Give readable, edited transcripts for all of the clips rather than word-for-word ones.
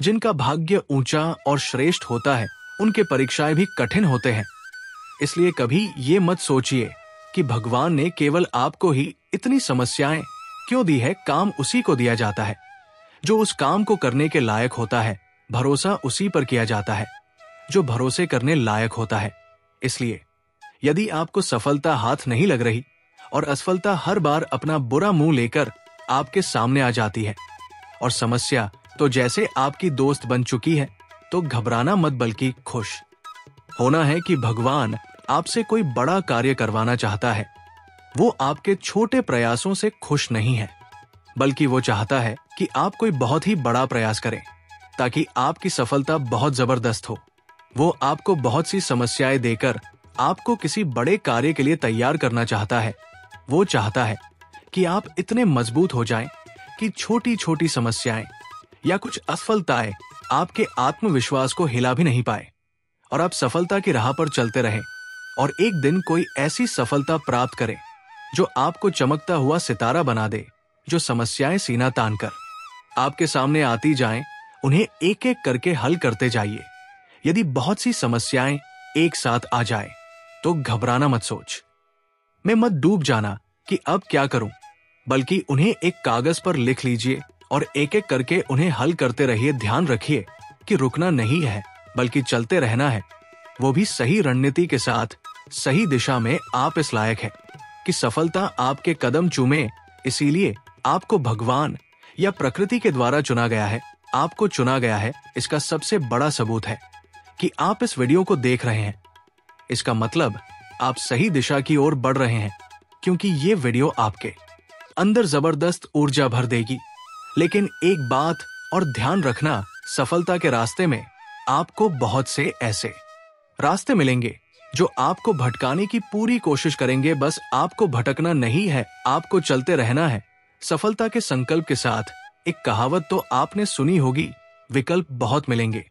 जिनका भाग्य ऊंचा और श्रेष्ठ होता है उनके परीक्षाएं भी कठिन होते हैं। इसलिए कभी ये मत सोचिए कि भगवान ने केवल आपको ही इतनी समस्याएं क्यों दी है। काम उसी को दिया जाता है जो उस काम को करने के लायक होता है। भरोसा उसी पर किया जाता है जो भरोसे करने लायक होता है। इसलिए यदि आपको सफलता हाथ नहीं लग रही और असफलता हर बार अपना बुरा मुंह लेकर आपके सामने आ जाती है और समस्या तो जैसे आपकी दोस्त बन चुकी है, तो घबराना मत बल्कि खुश होना है कि भगवान आपसे कोई बड़ा कार्य करवाना चाहता है। वो आपके छोटे प्रयासों से खुश नहीं है, बल्कि वो चाहता है कि आप कोई बहुत ही बड़ा प्रयास करें ताकि आपकी सफलता बहुत जबरदस्त हो। वो आपको बहुत सी समस्याएं देकर आपको किसी बड़े कार्य के लिए तैयार करना चाहता है। वो चाहता है कि आप इतने मजबूत हो जाएं कि छोटी छोटी समस्याएं या कुछ असफलताएं आपके आत्मविश्वास को हिला भी नहीं पाए और आप सफलता की राह पर चलते रहें और एक दिन कोई ऐसी सफलता प्राप्त करें जो आपको चमकता हुआ सितारा बना दे, जो समस्याएं सीना तानकर आपके सामने आती जाएं, उन्हें एक एक करके हल करते जाइए। यदि बहुत सी समस्याएं एक साथ आ जाए तो घबराना मत सोच में मत डूब जाना कि अब क्या करूं, बल्कि उन्हें एक कागज पर लिख लीजिए और एक एक करके उन्हें हल करते रहिए। ध्यान रखिए कि रुकना नहीं है बल्कि चलते रहना है, वो भी सही रणनीति के साथ। सही दिशा में आप इस लायक है कि सफलता आपके कदम चूमे। इसीलिए आपको भगवान या प्रकृति के द्वारा चुना गया है। आपको चुना गया है, इसका सबसे बड़ा सबूत है कि आप इस वीडियो को देख रहे हैं। इसका मतलब आप सही दिशा की ओर बढ़ रहे हैं, क्योंकि ये वीडियो आपके अंदर जबरदस्त ऊर्जा भर देगी। लेकिन एक बात और ध्यान रखना, सफलता के रास्ते में आपको बहुत से ऐसे रास्ते मिलेंगे जो आपको भटकाने की पूरी कोशिश करेंगे। बस आपको भटकना नहीं है, आपको चलते रहना है सफलता के संकल्प के साथ। एक कहावत तो आपने सुनी होगी, विकल्प बहुत मिलेंगे।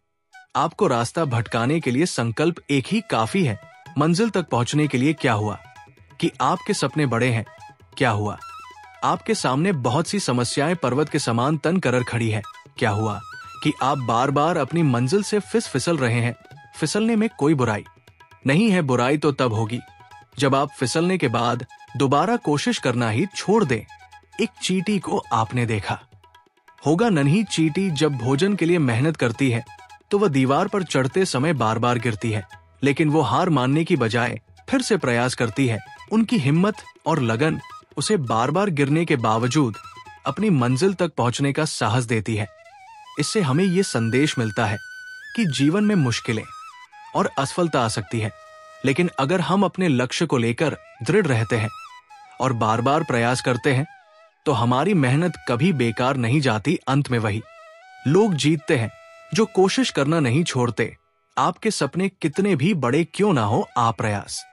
आपको रास्ता भटकाने के लिए संकल्प एक ही काफी है। मंजिल तक पहुंचने के लिए क्या हुआ कि आपके सपने बड़े हैं? क्या हुआ आपके सामने बहुत सी समस्याएं पर्वत के समान तन करर खड़ी है? क्या हुआ कि आप बार बार अपनी मंजिल से फिसल रहे हैं? फिसलने में कोई बुराई नहीं है। बुराई तो तब होगी जब आप फिसलने के बाद दोबारा कोशिश करना ही छोड़ दें। एक चींटी को आपने देखा होगा। नन्ही चींटी जब भोजन के लिए मेहनत करती है तो वह दीवार पर चढ़ते समय बार बार गिरती है, लेकिन वो हार मानने की बजाय फिर से प्रयास करती है। उनकी हिम्मत और लगन उसे बार बार गिरने के बावजूद अपनी मंजिल तक पहुंचने का साहस देती है। इससे हमें ये संदेश मिलता है कि जीवन में मुश्किलें और असफलता आ सकती है, लेकिन अगर हम अपने लक्ष्य को लेकर दृढ़ रहते हैं और बार बार प्रयास करते हैं तो हमारी मेहनत कभी बेकार नहीं जाती। अंत में वही लोग जीतते हैं जो कोशिश करना नहीं छोड़ते। आपके सपने कितने भी बड़े क्यों ना हो, आप प्रयास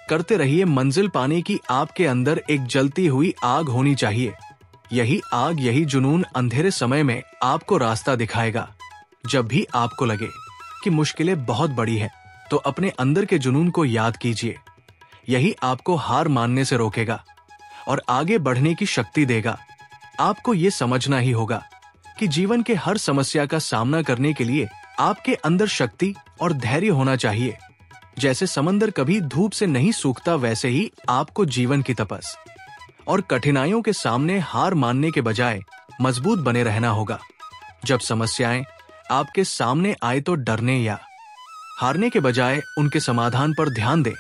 करते रहिए। मंजिल पाने की आपके अंदर एक जलती हुई आग होनी चाहिए। यही आग, यही जुनून अंधेरे समय में आपको रास्ता दिखाएगा। जब भी आपको लगे कि मुश्किलें बहुत बड़ी है, तो अपने अंदर के जुनून को याद कीजिए। यही आपको हार मानने से रोकेगा और आगे बढ़ने की शक्ति देगा। आपको ये समझना ही होगा कि जीवन के हर समस्या का सामना करने के लिए आपके अंदर शक्ति और धैर्य होना चाहिए। जैसे समंदर कभी धूप से नहीं सूखता, वैसे ही आपको जीवन की तपस और कठिनाइयों के सामने हार मानने के बजाय मजबूत बने रहना होगा। जब समस्याएं आपके सामने आए तो डरने या हारने के बजाय उनके समाधान पर ध्यान दें।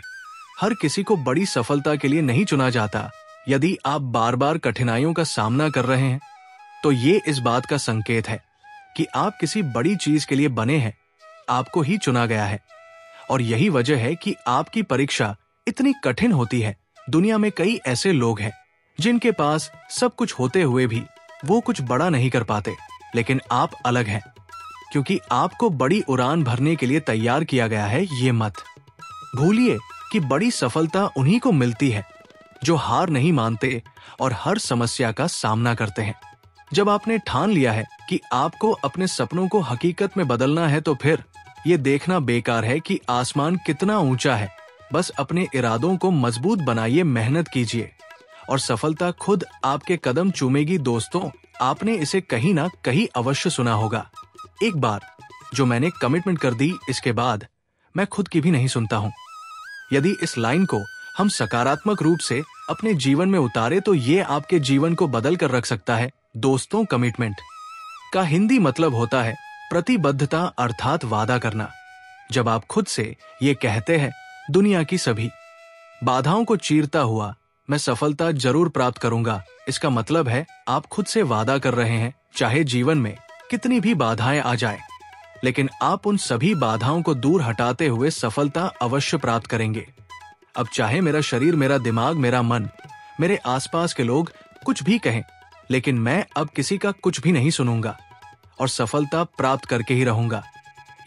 हर किसी को बड़ी सफलता के लिए नहीं चुना जाता। यदि आप बार बार कठिनाइयों का सामना कर रहे हैं तो ये इस बात का संकेत है कि आप किसी बड़ी चीज के लिए बने हैं। आपको ही चुना गया है और यही वजह है कि आपकी परीक्षा इतनी कठिन होती है। दुनिया में कई ऐसे लोग हैं जिनके पास सब कुछ होते हुए भी वो कुछ बड़ा नहीं कर पाते, लेकिन आप अलग हैं क्योंकि आपको बड़ी उड़ान भरने के लिए तैयार किया गया है। ये मत भूलिए कि बड़ी सफलता उन्हीं को मिलती है जो हार नहीं मानते और हर समस्या का सामना करते हैं। जब आपने ठान लिया है कि आपको अपने सपनों को हकीकत में बदलना है, तो फिर ये देखना बेकार है कि आसमान कितना ऊंचा है। बस अपने इरादों को मजबूत बनाइए, मेहनत कीजिए और सफलता खुद आपके कदम चूमेगी। दोस्तों, आपने इसे कहीं ना कहीं अवश्य सुना होगा एक बार जो मैंने कमिटमेंट कर दी, इसके बाद मैं खुद की भी नहीं सुनता हूं। यदि इस लाइन को हम सकारात्मक रूप से अपने जीवन में उतारे तो ये आपके जीवन को बदल कर रख सकता है। दोस्तों, कमिटमेंट का हिंदी मतलब होता है प्रतिबद्धता अर्थात वादा करना। जब आप खुद से ये कहते हैं, दुनिया की सभी बाधाओं को चीरता हुआ मैं सफलता जरूर प्राप्त करूंगा, इसका मतलब है आप खुद से वादा कर रहे हैं, चाहे जीवन में कितनी भी बाधाएं आ जाए, लेकिन आप उन सभी बाधाओं को दूर हटाते हुए सफलता अवश्य प्राप्त करेंगे। अब चाहे मेरा शरीर, मेरा दिमाग, मेरा मन, मेरे आसपास के लोग कुछ भी कहें, लेकिन मैं अब किसी का कुछ भी नहीं सुनूंगा और सफलता प्राप्त करके ही रहूंगा।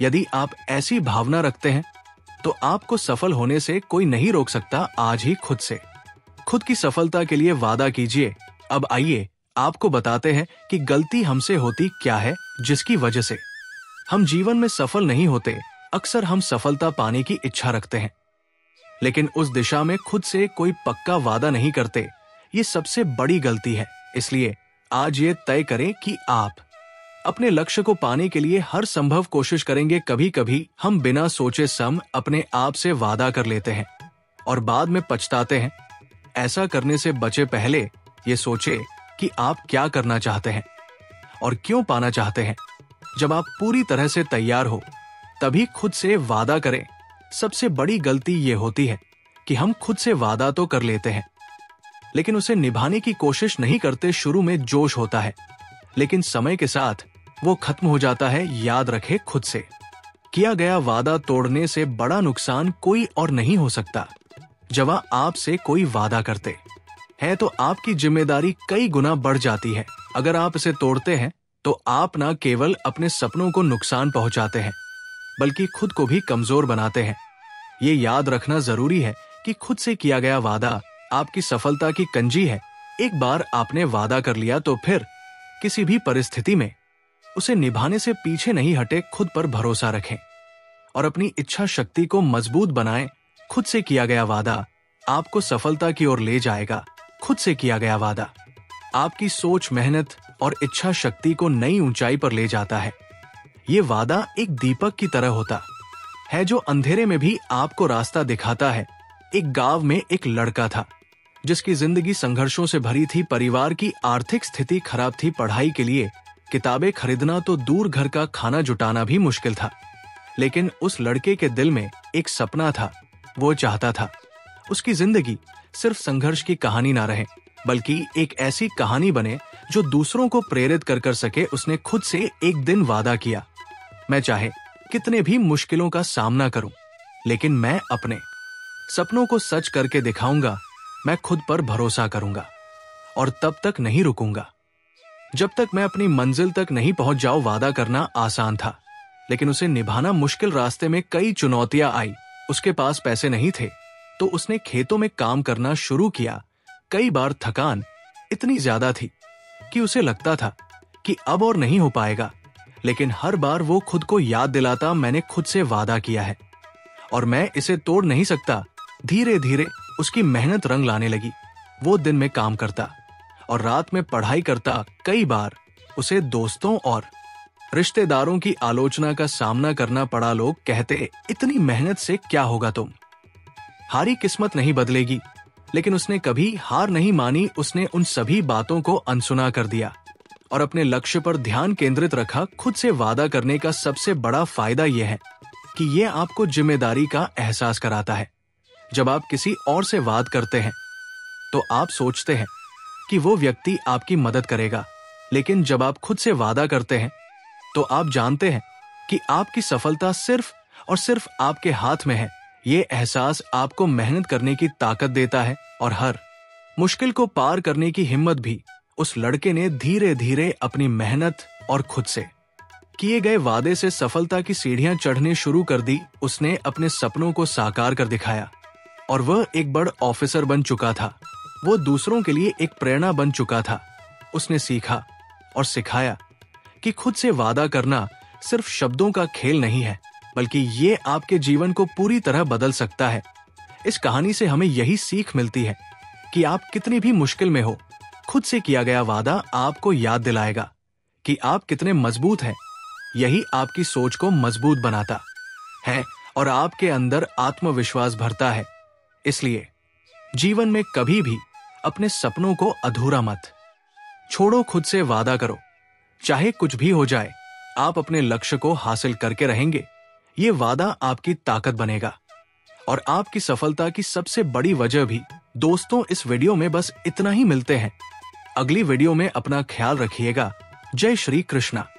यदि आप ऐसी भावना रखते हैं तो आपको सफल होने से कोई नहीं रोक सकता। आज ही खुद से खुद की सफलता के लिए वादा कीजिए। अब आइए आपको बताते हैं कि गलती हमसे होती क्या है जिसकी वजह से हम जीवन में सफल नहीं होते। अक्सर हम सफलता पाने की इच्छा रखते हैं, लेकिन उस दिशा में खुद से कोई पक्का वादा नहीं करते। ये सबसे बड़ी गलती है। इसलिए आज ये तय करें कि आप अपने लक्ष्य को पाने के लिए हर संभव कोशिश करेंगे। कभी कभी हम बिना सोचे सम अपने आप से वादा कर लेते हैं और बाद में पछताते हैं। ऐसा करने से बचे पहले ये सोचे कि आप क्या करना चाहते हैं और क्यों पाना चाहते हैं। जब आप पूरी तरह से तैयार हो तभी खुद से वादा करें। सबसे बड़ी गलती ये होती है कि हम खुद से वादा तो कर लेते हैं, लेकिन उसे निभाने की कोशिश नहीं करते। शुरू में जोश होता है, लेकिन समय के साथ वो खत्म हो जाता है। याद रखें, खुद से किया गया वादा तोड़ने से बड़ा नुकसान कोई और नहीं हो सकता। जब आपसे कोई वादा करते हैं तो आपकी जिम्मेदारी कई गुना बढ़ जाती है। अगर आप इसे तोड़ते हैं तो आप न केवल अपने सपनों को नुकसान पहुंचाते हैं, बल्कि खुद को भी कमजोर बनाते हैं। ये याद रखना जरूरी है कि खुद से किया गया वादा आपकी सफलता की कंजी है। एक बार आपने वादा कर लिया तो फिर किसी भी परिस्थिति में उसे निभाने से पीछे नहीं हटे। खुद पर भरोसा रखें और अपनी इच्छा शक्ति को मजबूत बनाएं। खुद से किया गया वादा आपको सफलता की ओर ले जाएगा। खुद से किया गया वादा आपकी सोच, मेहनत और इच्छा शक्ति को नई ऊंचाई पर ले जाता है। ये वादा एक दीपक की तरह होता है जो अंधेरे में भी आपको रास्ता दिखाता है। एक गांव में एक लड़का था जिसकी जिंदगी संघर्षों से भरी थी। परिवार की आर्थिक स्थिति खराब थी। पढ़ाई के लिए किताबें खरीदना तो दूर, घर का खाना जुटाना भी मुश्किल था। लेकिन उस लड़के के दिल में एक सपना था। वो चाहता था उसकी जिंदगी सिर्फ संघर्ष की कहानी ना रहे, बल्कि एक ऐसी कहानी बने जो दूसरों को प्रेरित कर सके। उसने खुद से एक दिन वादा किया, मैं चाहे कितने भी मुश्किलों का सामना करूं, लेकिन मैं अपने सपनों को सच करके दिखाऊंगा। मैं खुद पर भरोसा करूंगा और तब तक नहीं रुकूंगा जब तक मैं अपनी मंजिल तक नहीं पहुंच जाऊं। वादा करना आसान था, लेकिन उसे निभाना मुश्किल। रास्ते में कई चुनौतियां आई। उसके पास पैसे नहीं थे तो उसने खेतों में काम करना शुरू किया। कई बार थकान इतनी ज्यादा थी कि उसे लगता था कि अब और नहीं हो पाएगा, लेकिन हर बार वो खुद को याद दिलाता, मैंने खुद से वादा किया है और मैं इसे तोड़ नहीं सकता। धीरे धीरे उसकी मेहनत रंग लाने लगी। वो दिन में काम करता और रात में पढ़ाई करता। कई बार उसे दोस्तों और रिश्तेदारों की आलोचना का सामना करना पड़ा। लोग कहते, इतनी मेहनत से क्या होगा, तुम हारी किस्मत नहीं बदलेगी। लेकिन उसने कभी हार नहीं मानी। उसने उन सभी बातों को अनसुना कर दिया और अपने लक्ष्य पर ध्यान केंद्रित रखा। खुद से वादा करने का सबसे बड़ा फायदा यह है कि यह आपको जिम्मेदारी का एहसास कराता है। जब आप किसी और से वाद करते हैं तो आप सोचते हैं कि वो व्यक्ति आपकी मदद करेगा, लेकिन जब आप खुद से वादा करते हैं तो आप जानते हैं कि आपकी सफलता सिर्फ और सिर्फ आपके हाथ में है। ये एहसास आपको मेहनत करने की ताकत देता है और हर मुश्किल को पार करने की हिम्मत भी। उस लड़के ने धीरे धीरे अपनी मेहनत और खुद से किए गए वादे से सफलता की सीढ़ियां चढ़ने शुरू कर दी। उसने अपने सपनों को साकार कर दिखाया और वह एक बड़ा ऑफिसर बन चुका था। वो दूसरों के लिए एक प्रेरणा बन चुका था। उसने सीखा और सिखाया कि खुद से वादा करना सिर्फ शब्दों का खेल नहीं है, बल्कि ये आपके जीवन को पूरी तरह बदल सकता है। इस कहानी से हमें यही सीख मिलती है कि आप कितनी भी मुश्किल में हो, खुद से किया गया वादा आपको याद दिलाएगा कि आप कितने मजबूत हैं यही आपकी सोच को मजबूत बनाता है और आपके अंदर आत्मविश्वास भरता है। इसलिए जीवन में कभी भी अपने सपनों को अधूरा मत छोड़ो। खुद से वादा करो, चाहे कुछ भी हो जाए, आप अपने लक्ष्य को हासिल करके रहेंगे। ये वादा आपकी ताकत बनेगा और आपकी सफलता की सबसे बड़ी वजह भी। दोस्तों, इस वीडियो में बस इतना ही। मिलते हैं अगली वीडियो में। अपना ख्याल रखिएगा। जय श्री कृष्णा।